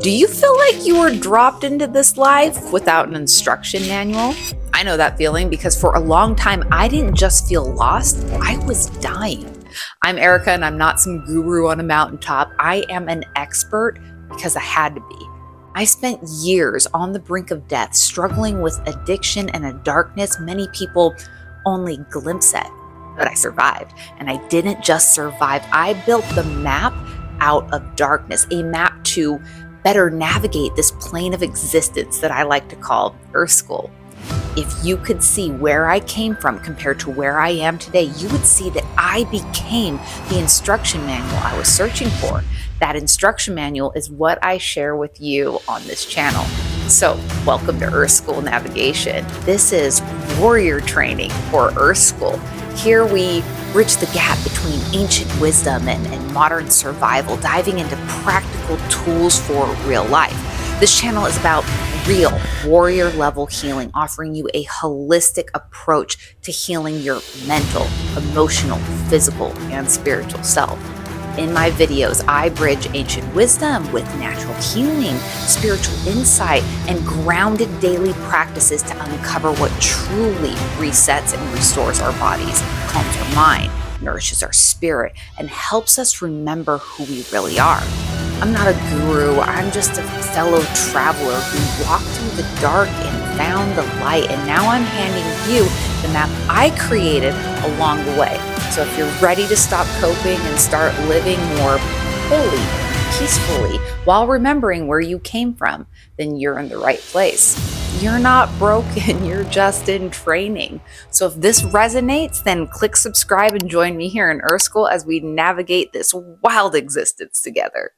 Do you feel like you were dropped into this life without an instruction manual? I know that feeling because for a long time, I didn't just feel lost, I was dying. I'm Erica and I'm not some guru on a mountaintop. I am an expert because I had to be. I spent years on the brink of death, struggling with addiction and a darkness many people only glimpse at. But I survived, and I didn't just survive. I built the map out of darkness, a map to better navigate this plane of existence that I like to call Earth School. If you could see where I came from compared to where I am today, you would see that I became the instruction manual I was searching for. That instruction manual is what I share with you on this channel. So, welcome to Earth School Navigation. This is warrior training for Earth School. Here we bridge the gap between ancient wisdom and modern survival, diving into practical tools for real life. This channel is about real warrior level healing, offering you a holistic approach to healing your mental, emotional, physical, and spiritual self. In my videos, I bridge ancient wisdom with natural healing, spiritual insight, and grounded daily practices to uncover what truly resets and restores our bodies, calms our mind, nourishes our spirit, and helps us remember who we really are. I'm not a guru, I'm just a fellow traveler who walked through the dark and found the light, and now I'm handing you the map I created along the way. So if you're ready to stop coping and start living more fully, peacefully, while remembering where you came from, then you're in the right place. You're not broken, you're just in training. So if this resonates, then click subscribe and join me here in Earth School as we navigate this wild existence together.